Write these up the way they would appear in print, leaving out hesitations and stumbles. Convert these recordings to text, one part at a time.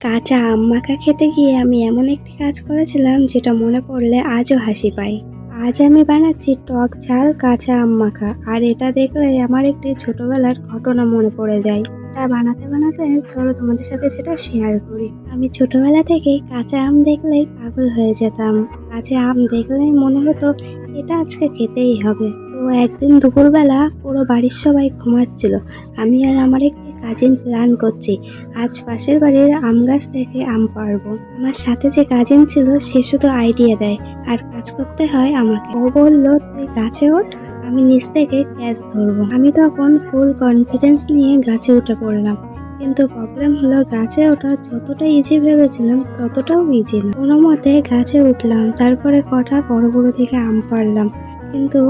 কাঁচা আম মাখা খেতে গিয়ে আমি এমন একটি কাজ করেছিলাম যেটা মনে পড়লে আজও হাসি পায়। আজ আমি বানাচ্ছি টক ঝাল কাঁচা আম মাখা, আর এটা দেখলে আমার একটি ছোটবেলার ঘটনা মনে পড়ে যায়। এটা বানাতে বানাতে চলো তোমাদের সাথে সেটা শেয়ার করি। আমি ছোটবেলা থেকেই কাঁচা আম দেখলেই পাগল হয়ে যেতাম। কাঁচা আম দেখলেই মনে হতো এটা আজকে খেতেই হবে। তো একদিন দুপুরবেলা পুরো বাড়ির সবাই ঘুমাচ্ছিল, আমি আর আমার একটি কাজিন প্ল্যান করছি আজ পাশের বাড়ির আম গাছ থেকে আম পাড়বো। আমার সাথে যে কাজিন ছিল সে শুধু আইডিয়া দেয় আর কাজ করতে হয় আমাকে। ও বলল তুই গাছে ওঠ, আমি নিচ থেকে ক্যাচ ধরবো। আমি তখন ফুল কনফিডেন্স নিয়ে গাছে উঠে পড়লাম, কিন্তু প্রবলেম হলো গাছে ওঠা যতটা ইজি ভেবেছিলাম ততটাও ইজি না। কোনো মতে গাছে উঠলাম, তারপরে কটা বড় বড় থেকে আম পাড়লাম, কিন্তু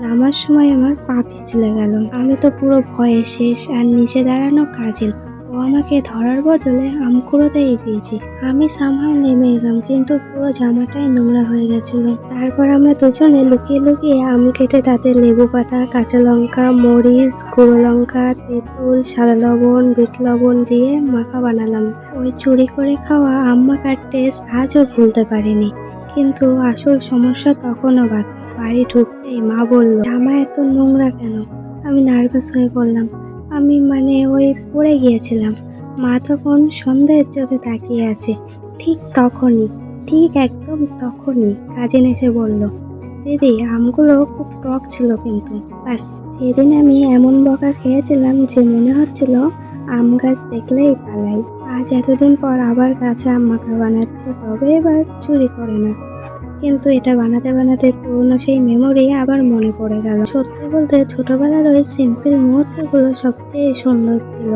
নামার সময় আমার পা পিছলে গেল। আমি তো পুরো ভয়ে শেষ, আর নিচে দাঁড়ানো কাজিন, ও আমাকে ধরার বদলে আম কুড়োতেই দিয়েছি। আমি সামহাও নেমে এলাম, কিন্তু পুরো জামাটাই নোংরা হয়ে গেছিল। তারপর আমরা দুজনে লুকিয়ে লুকিয়ে আম কেটে তাতে লেবু পাতা, কাঁচা লঙ্কা, মরিচ, গুঁড়ো লঙ্কা, তেঁতুল, সাদা লবণ, বিট লবণ দিয়ে মাখা বানালাম। ওই চুরি করে খাওয়া আম মাখার টেস্ট আজও ভুলতে পারিনি। কিন্তু আসল সমস্যা তখনও বাকি। বাড়ি ঢুকতেই মা বলল, জামা এত নোংরা কেন? আমি নার্ভাস হয়ে পড়লাম। আমি ওই পড়ে গিয়েছিলাম। মা তখন সন্দেহের চোখে তাকিয়ে আছে। ঠিক একদম তখনই কাজিন এসে বলল, দিদি আমগুলো খুব টক ছিল কিন্তু। ব্যাস, সেদিন আমি এমন বকা খেয়েছিলাম যে মনে হচ্ছিল আম গাছ দেখলেই পালাই। আজ এতদিন পর আবার কাঁচা আম মাখা বানাচ্ছে, তবে এবার চুরি করে না। কিন্তু এটা বানাতে বানাতে পুরোনো সেই মেমোরি আবার মনে পড়ে গেল। সত্যি বলতে ছোটবেলার ওই সিম্পল মুহূর্তগুলো সবচেয়ে সুন্দর ছিল।